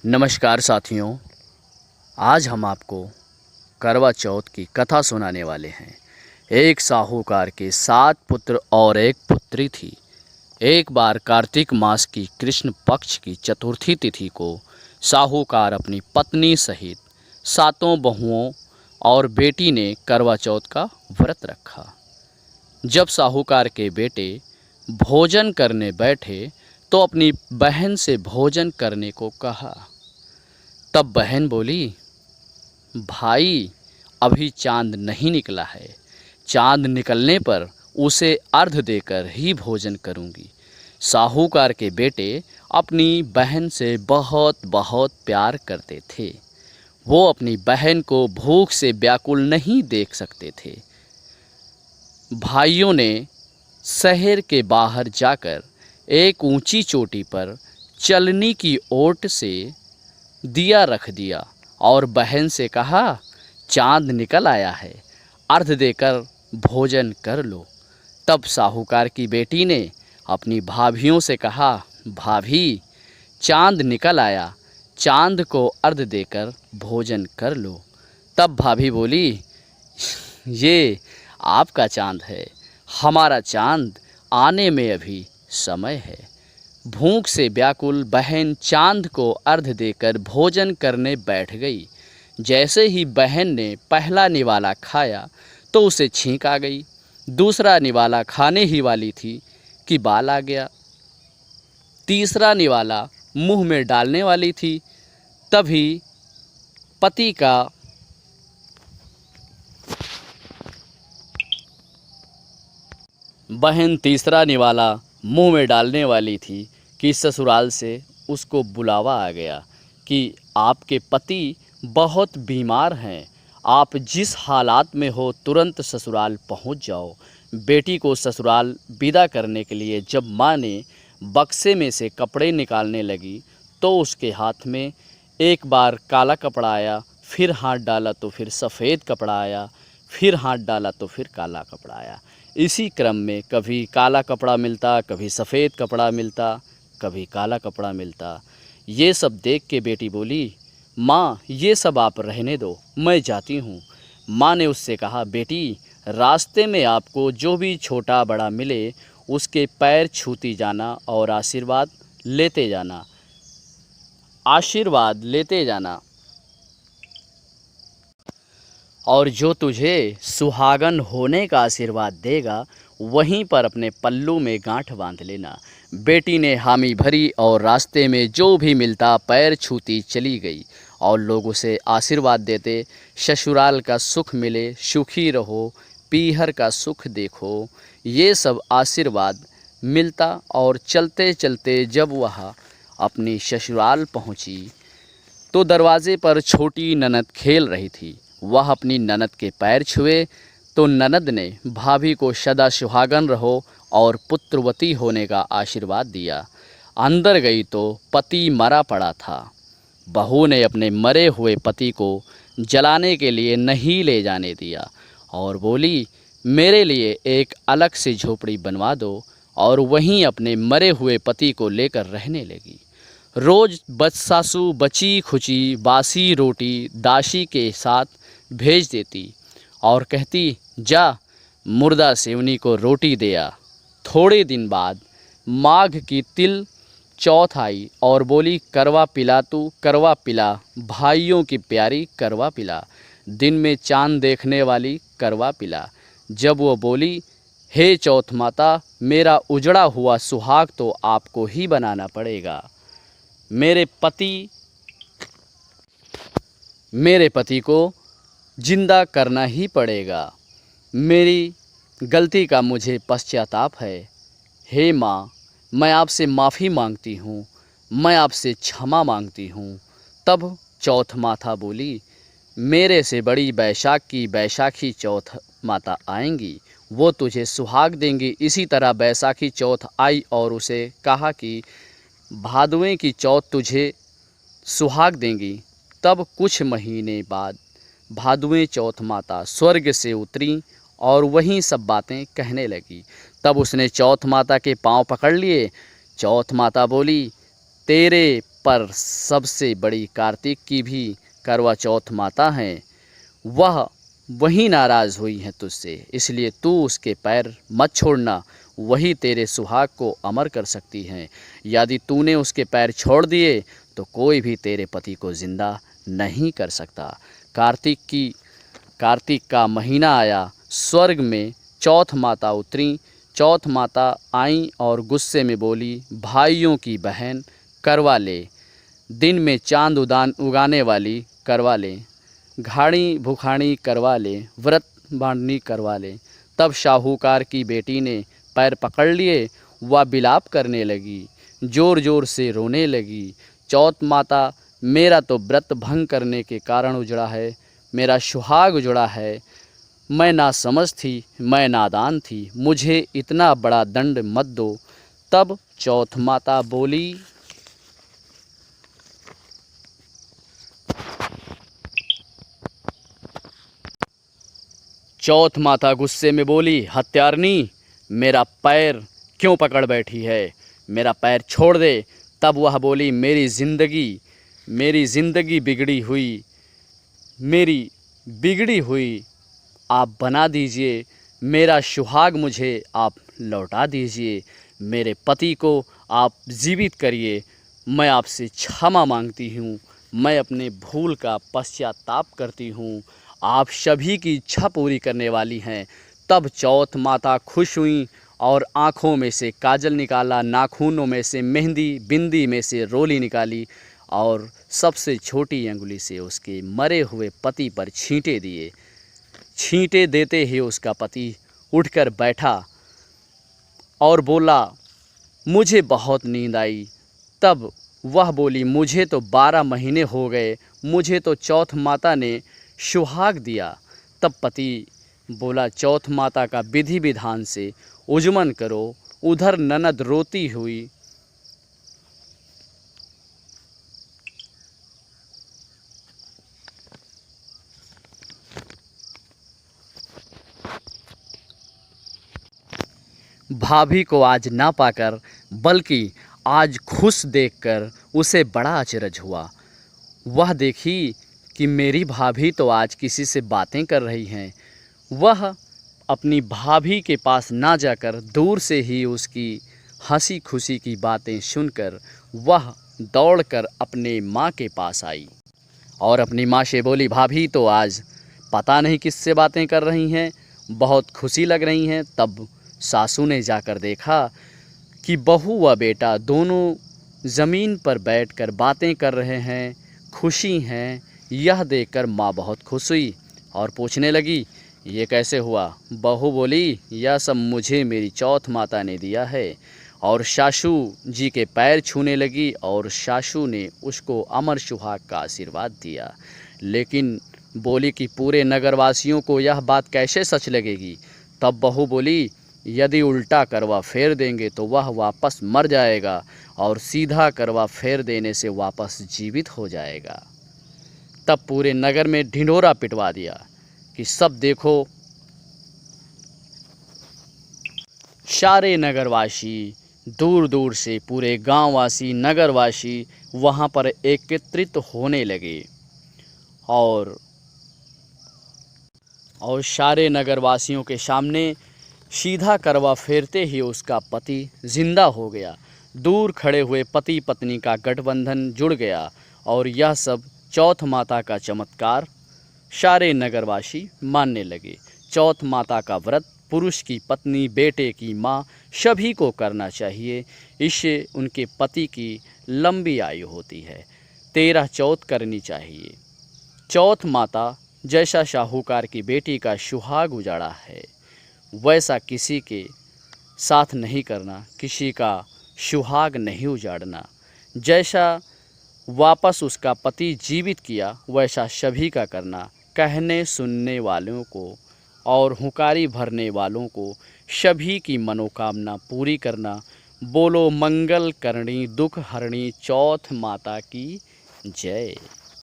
नमस्कार साथियों, आज हम आपको करवा चौथ की कथा सुनाने वाले हैं। एक साहूकार के 7 पुत्र और एक पुत्री थी। एक बार कार्तिक मास की कृष्ण पक्ष की चतुर्थी तिथि को साहूकार अपनी पत्नी सहित 7 बहुओं और बेटी ने करवा चौथ का व्रत रखा। जब साहूकार के बेटे भोजन करने बैठे तो अपनी बहन से भोजन करने को कहा। तब बहन बोली, भाई अभी चांद नहीं निकला है, चांद निकलने पर उसे अर्घ देकर ही भोजन करूंगी। साहूकार के बेटे अपनी बहन से बहुत बहुत प्यार करते थे। वो अपनी बहन को भूख से व्याकुल नहीं देख सकते थे। भाइयों ने शहर के बाहर जाकर एक ऊंची चोटी पर चलनी की ओट से दिया रख दिया और बहन से कहा, चांद निकल आया है, अर्घ देकर भोजन कर लो। तब साहूकार की बेटी ने अपनी भाभियों से कहा, भाभी चांद निकल आया, चांद को अर्घ देकर भोजन कर लो। तब भाभी बोली, ये आपका चांद है, हमारा चांद आने में अभी समय है। भूख से व्याकुल बहन चांद को अर्घ देकर भोजन करने बैठ गई। जैसे ही बहन ने पहला निवाला खाया तो उसे छींक आ गई। दूसरा निवाला खाने ही वाली थी कि बाल आ गया। तीसरा निवाला मुंह में डालने वाली थी, तभी पति का बहन तीसरा निवाला मुंह में डालने वाली थी कि ससुराल से उसको बुलावा आ गया कि आपके पति बहुत बीमार हैं, आप जिस हालात में हो तुरंत ससुराल पहुंच जाओ। बेटी को ससुराल विदा करने के लिए जब माँ ने बक्से में से कपड़े निकालने लगी तो उसके हाथ में एक बार काला कपड़ा आया, फिर हाथ डाला तो फिर सफ़ेद कपड़ा आया, फिर हाथ डाला तो फिर काला कपड़ा आया। इसी क्रम में कभी काला कपड़ा मिलता, कभी सफ़ेद कपड़ा मिलता, कभी काला कपड़ा मिलता। ये सब देख के बेटी बोली, माँ ये सब आप रहने दो, मैं जाती हूँ। माँ ने उससे कहा, बेटी रास्ते में आपको जो भी छोटा बड़ा मिले उसके पैर छूती जाना और आशीर्वाद लेते जाना, आशीर्वाद लेते जाना। और जो तुझे सुहागन होने का आशीर्वाद देगा वहीं पर अपने पल्लू में गांठ बांध लेना। बेटी ने हामी भरी और रास्ते में जो भी मिलता पैर छूती चली गई और लोग उसे आशीर्वाद देते, ससुराल का सुख मिले, सुखी रहो, पीहर का सुख देखो, ये सब आशीर्वाद मिलता। और चलते चलते जब वह अपनी ससुराल पहुंची तो दरवाजे पर छोटी ननद खेल रही थी। वह अपनी ननद के पैर छुए तो ननद ने भाभी को सदा सुहागन रहो और पुत्रवती होने का आशीर्वाद दिया। अंदर गई तो पति मरा पड़ा था। बहू ने अपने मरे हुए पति को जलाने के लिए नहीं ले जाने दिया और बोली, मेरे लिए एक अलग से झोपड़ी बनवा दो, और वहीं अपने मरे हुए पति को लेकर रहने लगी। रोज़ सासू बची खुची बासी रोटी दासी के साथ भेज देती और कहती, जा मुर्दा सेवनी को रोटी दे आ। थोड़े दिन बाद माघ की तिल चौथ आई और बोली, करवा पिला तू, करवा पिला, भाइयों की प्यारी करवा पिला, दिन में चांद देखने वाली करवा पिला। जब वो बोली, हे चौथ माता, मेरा उजड़ा हुआ सुहाग तो आपको ही बनाना पड़ेगा, मेरे पति को जिंदा करना ही पड़ेगा, मेरी गलती का मुझे पश्चाताप है। हे माँ, मैं आपसे माफ़ी मांगती हूँ, मैं आपसे क्षमा मांगती हूँ। तब चौथ माता बोली, मेरे से बड़ी बैसाखी चौथ माता आएंगी, वो तुझे सुहाग देंगी। इसी तरह बैसाखी चौथ आई और उसे कहा कि भादवें की चौथ तुझे सुहाग देंगी। तब कुछ महीने बाद भादवें चौथ माता स्वर्ग से उतरी और वहीं सब बातें कहने लगी। तब उसने चौथ माता के पांव पकड़ लिए। चौथ माता बोली, तेरे पर सबसे बड़ी कार्तिक की भी करवा चौथ माता हैं, वह वही नाराज़ हुई हैं तुझसे, इसलिए तू उसके पैर मत छोड़ना, वही तेरे सुहाग को अमर कर सकती हैं। यदि तूने उसके पैर छोड़ दिए तो कोई भी तेरे पति को ज़िंदा नहीं कर सकता। कार्तिक का महीना आया, स्वर्ग में चौथ माता उतरी। चौथ माता आईं और गुस्से में बोली, भाइयों की बहन करवा ले, दिन में चांद उगाने वाली करवा ले, घाड़ी भुखाड़ी करवा ले, व्रत बांधनी करवा ले। तब शाहूकार की बेटी ने पैर पकड़ लिए, वह विलाप करने लगी, ज़ोर ज़ोर से रोने लगी। चौथ माता, मेरा तो व्रत भंग करने के कारण उजड़ा है, मेरा सुहाग उजड़ा है, मैं नासमझ थी, मैं नादान थी, मुझे इतना बड़ा दंड मत दो। तब चौथ माता बोली, चौथ माता गुस्से में बोली, हत्यारनी, मेरा पैर क्यों पकड़ बैठी है, मेरा पैर छोड़ दे। तब वह बोली, मेरी ज़िंदगी बिगड़ी हुई आप बना दीजिए, मेरा सुहाग मुझे आप लौटा दीजिए, मेरे पति को आप जीवित करिए, मैं आपसे क्षमा मांगती हूँ, मैं अपने भूल का पश्चाताप करती हूँ, आप सभी की इच्छा पूरी करने वाली हैं। तब चौथ माता खुश हुई और आँखों में से काजल निकाला, नाखूनों में से मेहंदी, बिंदी में से रोली निकाली और सबसे छोटी अंगुली से उसके मरे हुए पति पर छींटे दिए। छींटे देते ही उसका पति उठकर बैठा और बोला, मुझे बहुत नींद आई। तब वह बोली, मुझे तो 12 महीने हो गए, मुझे तो चौथ माता ने सुहाग दिया। तब पति बोला, चौथ माता का विधि विधान से उजमन करो। उधर ननद रोती हुई भाभी को आज ना पाकर बल्कि आज खुश देखकर उसे बड़ा अचरज हुआ। वह देखी कि मेरी भाभी तो आज किसी से बातें कर रही हैं। वह अपनी भाभी के पास ना जाकर दूर से ही उसकी हंसी खुशी की बातें सुनकर वह दौड़कर अपने माँ के पास आई और अपनी माँ से बोली, भाभी तो आज पता नहीं किससे बातें कर रही हैं, बहुत खुशी लग रही हैं। तब सासू ने जाकर देखा कि बहू व बेटा दोनों ज़मीन पर बैठकर बातें कर रहे हैं, खुशी हैं। यह देखकर माँ बहुत खुश हुई और पूछने लगी, ये कैसे हुआ? बहू बोली, यह सब मुझे मेरी चौथ माता ने दिया है। और सासू जी के पैर छूने लगी और सासू ने उसको अमर सुहाग का आशीर्वाद दिया। लेकिन बोली कि पूरे नगरवासियों को यह बात कैसे सच लगेगी? तब बहू बोली, यदि उल्टा करवा फेर देंगे तो वह वापस मर जाएगा और सीधा करवा फेर देने से वापस जीवित हो जाएगा। तब पूरे नगर में ढिंढोरा पिटवा दिया कि सब देखो। सारे नगरवासी, दूर दूर से पूरे गांववासी, नगरवासी वहां पर एकत्रित होने लगे और सारे नगरवासियों के सामने सीधा करवा फेरते ही उसका पति जिंदा हो गया। दूर खड़े हुए पति पत्नी का गठबंधन जुड़ गया और यह सब चौथ माता का चमत्कार सारे नगरवासी मानने लगे। चौथ माता का व्रत पुरुष की पत्नी, बेटे की माँ सभी को करना चाहिए। इससे उनके पति की लंबी आयु होती है। 13 चौथ करनी चाहिए। चौथ माता जैसा शाहूकार की बेटी का सुहाग उजाड़ा है, वैसा किसी के साथ नहीं करना, किसी का सुहाग नहीं उजाड़ना। जैसा वापस उसका पति जीवित किया, वैसा सभी का करना। कहने सुनने वालों को और हुंकारी भरने वालों को सभी की मनोकामना पूरी करना। बोलो मंगल करणी दुख हरणी चौथ माता की जय।